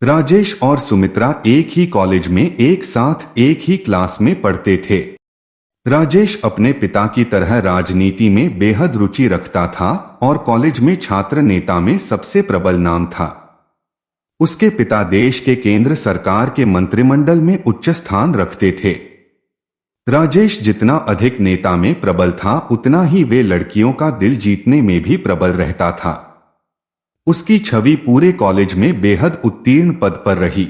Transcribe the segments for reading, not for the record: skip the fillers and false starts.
राजेश और सुमित्रा एक ही कॉलेज में एक साथ एक ही क्लास में पढ़ते थे। राजेश अपने पिता की तरह राजनीति में बेहद रुचि रखता था और कॉलेज में छात्र नेता में सबसे प्रबल नाम था। उसके पिता देश के केंद्र सरकार के मंत्रिमंडल में उच्च स्थान रखते थे। राजेश जितना अधिक नेता में प्रबल था उतना ही वे लड़कियों का दिल जीतने में भी प्रबल रहता था। उसकी छवि पूरे कॉलेज में बेहद उत्तीर्ण पद पर रही।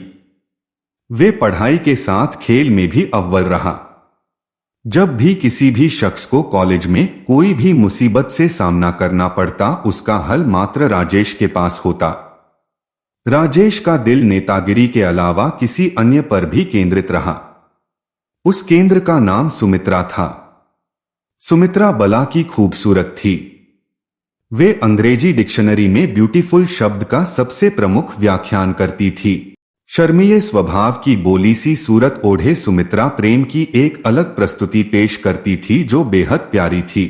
वे पढ़ाई के साथ खेल में भी अव्वल रहा। जब भी किसी भी शख्स को कॉलेज में कोई भी मुसीबत से सामना करना पड़ता उसका हल मात्र राजेश के पास होता। राजेश का दिल नेतागिरी के अलावा किसी अन्य पर भी केंद्रित रहा। उस केंद्र का नाम सुमित्रा था। सुमित्रा बला की खूबसूरत थी। वे अंग्रेजी डिक्शनरी में ब्यूटीफुल शब्द का सबसे प्रमुख व्याख्यान करती थी। शर्मीले स्वभाव की बोली सी सूरत ओढ़े सुमित्रा प्रेम की एक अलग प्रस्तुति पेश करती थी जो बेहद प्यारी थी।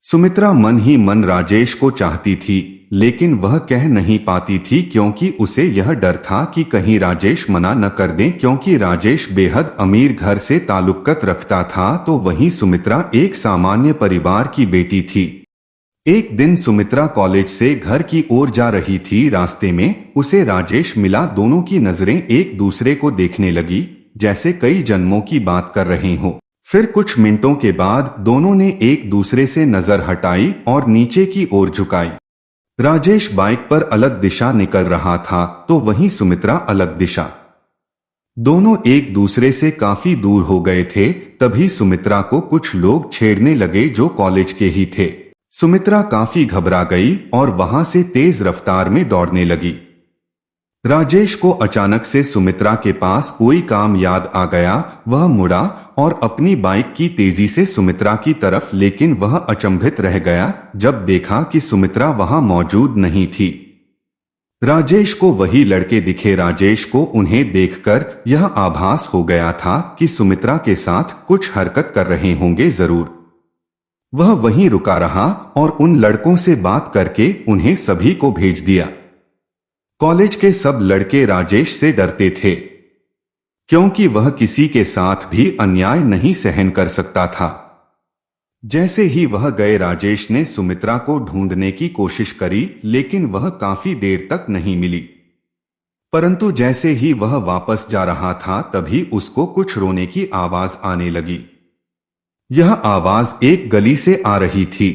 सुमित्रा मन ही मन राजेश को चाहती थी, लेकिन वह कह नहीं पाती थी क्योंकि उसे यह डर था कि कहीं राजेश मना न कर दें, क्योंकि राजेश बेहद अमीर घर से ताल्लुक़ रखता था तो वहीं सुमित्रा एक सामान्य परिवार की बेटी थी। एक दिन सुमित्रा कॉलेज से घर की ओर जा रही थी। रास्ते में उसे राजेश मिला। दोनों की नजरें एक दूसरे को देखने लगी जैसे कई जन्मों की बात कर रहे हों। फिर कुछ मिनटों के बाद दोनों ने एक दूसरे से नजर हटाई और नीचे की ओर झुकाई। राजेश बाइक पर अलग दिशा निकल रहा था तो वहीं सुमित्रा अलग दिशा। दोनों एक दूसरे से काफी दूर हो गए थे। तभी सुमित्रा को कुछ लोग छेड़ने लगे जो कॉलेज के ही थे। सुमित्रा काफी घबरा गई और वहां से तेज रफ्तार में दौड़ने लगी। राजेश को अचानक से सुमित्रा के पास कोई काम याद आ गया। वह मुड़ा और अपनी बाइक की तेजी से सुमित्रा की तरफ, लेकिन वह अचंभित रह गया जब देखा कि सुमित्रा वहां मौजूद नहीं थी। राजेश को वही लड़के दिखे। राजेश को उन्हें देखकर यह आभास हो गया था कि सुमित्रा के साथ कुछ हरकत कर रहे होंगे जरूर। वह वहीं रुका रहा और उन लड़कों से बात करके उन्हें सभी को भेज दिया। कॉलेज के सब लड़के राजेश से डरते थे क्योंकि वह किसी के साथ भी अन्याय नहीं सहन कर सकता था। जैसे ही वह गए राजेश ने सुमित्रा को ढूंढने की कोशिश करी, लेकिन वह काफी देर तक नहीं मिली। परंतु जैसे ही वह वापस जा रहा था तभी उसको कुछ रोने की आवाज आने लगी। यह आवाज एक गली से आ रही थी।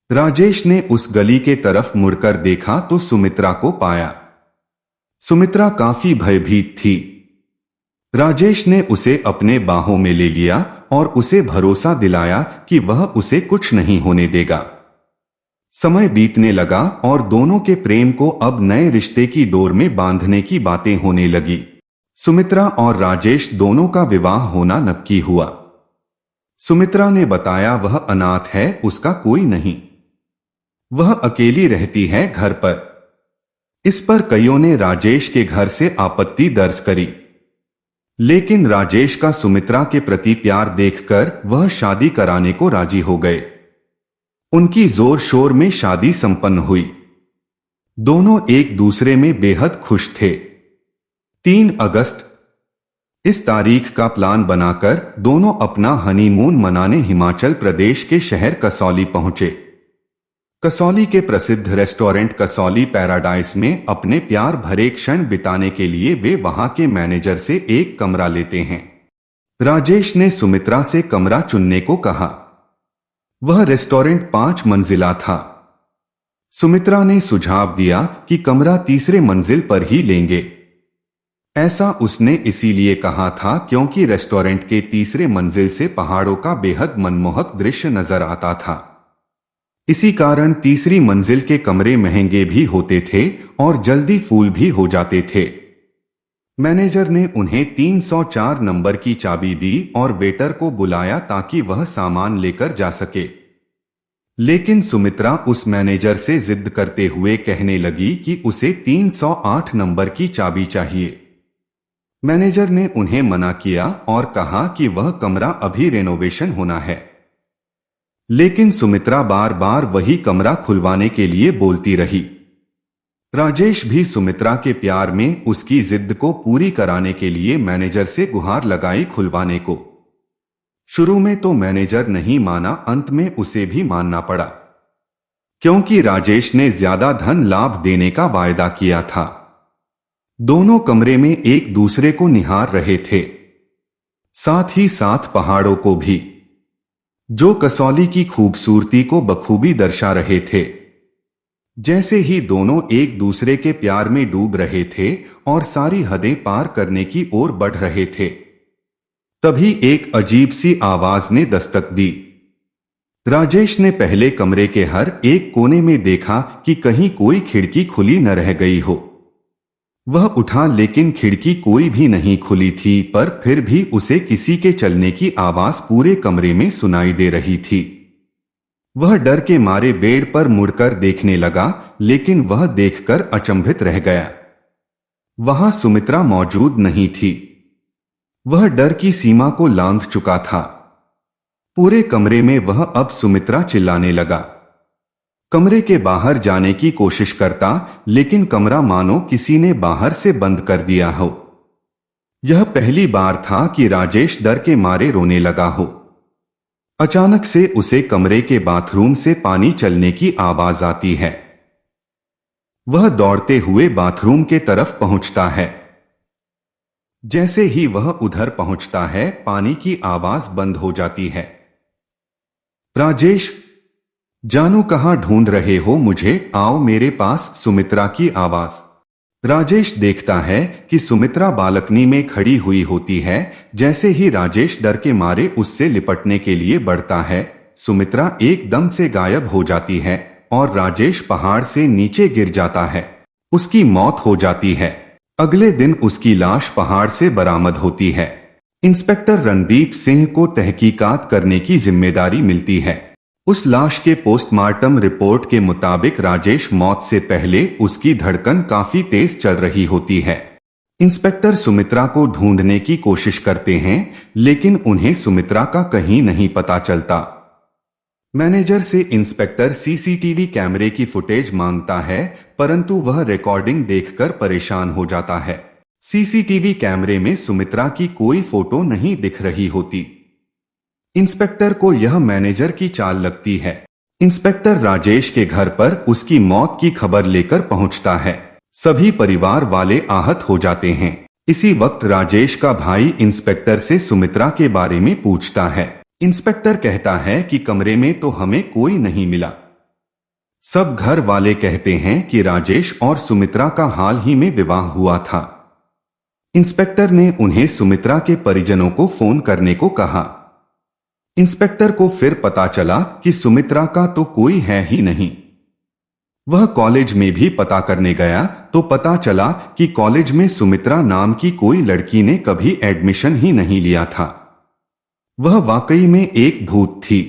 राजेश ने उस गली के तरफ मुड़कर देखा तो सुमित्रा को पाया। सुमित्रा काफी भयभीत थी। राजेश ने उसे अपने बाहों में ले लिया और उसे भरोसा दिलाया कि वह उसे कुछ नहीं होने देगा। समय बीतने लगा और दोनों के प्रेम को अब नए रिश्ते की डोर में बांधने की बातें होने लगी। सुमित्रा और राजेश दोनों का विवाह होना नक्की हुआ। सुमित्रा ने बताया वह अनाथ है, उसका कोई नहीं, वह अकेली रहती है घर पर। इस पर कईयों ने राजेश के घर से आपत्ति दर्ज करी, लेकिन राजेश का सुमित्रा के प्रति प्यार देखकर वह शादी कराने को राजी हो गए। उनकी जोर शोर में शादी संपन्न हुई। दोनों एक दूसरे में बेहद खुश थे। 3 अगस्त इस तारीख का प्लान बनाकर दोनों अपना हनीमून मनाने हिमाचल प्रदेश के शहर कसौली पहुंचे। कसौली के प्रसिद्ध रेस्टोरेंट कसौली पैराडाइज में अपने प्यार भरे क्षण बिताने के लिए वे वहां के मैनेजर से एक कमरा लेते हैं। राजेश ने सुमित्रा से कमरा चुनने को कहा। वह रेस्टोरेंट 5 मंजिला था। सुमित्रा ने सुझाव दिया कि कमरा तीसरे मंजिल पर ही लेंगे। ऐसा उसने इसीलिए कहा था क्योंकि रेस्टोरेंट के तीसरे मंजिल से पहाड़ों का बेहद मनमोहक दृश्य नजर आता था। इसी कारण तीसरी मंजिल के कमरे महंगे भी होते थे और जल्दी फुल भी हो जाते थे। मैनेजर ने उन्हें 304 नंबर की चाबी दी और वेटर को बुलाया ताकि वह सामान लेकर जा सके। लेकिन सुमित्रा उस मैनेजर से जिद करते हुए कहने लगी कि उसे 308 नंबर की चाबी चाहिए। मैनेजर ने उन्हें मना किया और कहा कि वह कमरा अभी रेनोवेशन होना है। लेकिन सुमित्रा बार बार वही कमरा खुलवाने के लिए बोलती रही। राजेश भी सुमित्रा के प्यार में उसकी जिद को पूरी कराने के लिए मैनेजर से गुहार लगाई खुलवाने को। शुरू में तो मैनेजर नहीं माना, अंत में उसे भी मानना पड़ा, क्योंकि राजेश ने ज्यादा धन लाभ देने का वायदा किया था। दोनों कमरे में एक दूसरे को निहार रहे थे, साथ ही साथ पहाड़ों को भी, जो कसौली की खूबसूरती को बखूबी दर्शा रहे थे। जैसे ही दोनों एक दूसरे के प्यार में डूब रहे थे और सारी हदें पार करने की ओर बढ़ रहे थे, तभी एक अजीब सी आवाज ने दस्तक दी। राजेश ने पहले कमरे के हर एक कोने में देखा कि कहीं कोई खिड़की खुली न रह गई हो। वह उठा, लेकिन खिड़की कोई भी नहीं खुली थी, पर फिर भी उसे किसी के चलने की आवाज पूरे कमरे में सुनाई दे रही थी। वह डर के मारे बेड पर मुड़कर देखने लगा, लेकिन वह देखकर अचंभित रह गया। वहां सुमित्रा मौजूद नहीं थी। वह डर की सीमा को लांघ चुका था। पूरे कमरे में वह अब सुमित्रा चिल्लाने लगा। कमरे के बाहर जाने की कोशिश करता, लेकिन कमरा मानो किसी ने बाहर से बंद कर दिया हो। यह पहली बार था कि राजेश डर के मारे रोने लगा हो। अचानक से उसे कमरे के बाथरूम से पानी चलने की आवाज आती है। वह दौड़ते हुए बाथरूम के तरफ पहुंचता है। जैसे ही वह उधर पहुंचता है, पानी की आवाज बंद हो जाती है। राजेश, जानू कहां ढूंढ रहे हो मुझे, आओ मेरे पास, सुमित्रा की आवाज। राजेश देखता है कि सुमित्रा बालकनी में खड़ी हुई होती है। जैसे ही राजेश डर के मारे उससे लिपटने के लिए बढ़ता है, सुमित्रा एकदम से गायब हो जाती है और राजेश पहाड़ से नीचे गिर जाता है। उसकी मौत हो जाती है। अगले दिन उसकी लाश पहाड़ से बरामद होती है। इंस्पेक्टर रणदीप सिंह को तहकीकात करने की जिम्मेदारी मिलती है। उस लाश के पोस्टमार्टम रिपोर्ट के मुताबिक राजेश मौत से पहले उसकी धड़कन काफी तेज चल रही होती है। इंस्पेक्टर सुमित्रा को ढूंढने की कोशिश करते हैं, लेकिन उन्हें सुमित्रा का कहीं नहीं पता चलता। मैनेजर से इंस्पेक्टर सीसीटीवी कैमरे की फुटेज मांगता है, परंतु वह रिकॉर्डिंग देखकर परेशान हो जाता है। सीसीटीवी कैमरे में सुमित्रा की कोई फोटो नहीं दिख रही होती। इंस्पेक्टर को यह मैनेजर की चाल लगती है। इंस्पेक्टर राजेश के घर पर उसकी मौत की खबर लेकर पहुंचता है। सभी परिवार वाले आहत हो जाते हैं। इसी वक्त राजेश का भाई इंस्पेक्टर से सुमित्रा के बारे में पूछता है। इंस्पेक्टर कहता है कि कमरे में तो हमें कोई नहीं मिला। सब घर वाले कहते हैं कि राजेश और सुमित्रा का हाल ही में विवाह हुआ था। इंस्पेक्टर ने उन्हें सुमित्रा के परिजनों को फोन करने को कहा। इंस्पेक्टर को फिर पता चला कि सुमित्रा का तो कोई है ही नहीं। वह कॉलेज में भी पता करने गया तो पता चला कि कॉलेज में सुमित्रा नाम की कोई लड़की ने कभी एडमिशन ही नहीं लिया था। वह वाकई में एक भूत थी।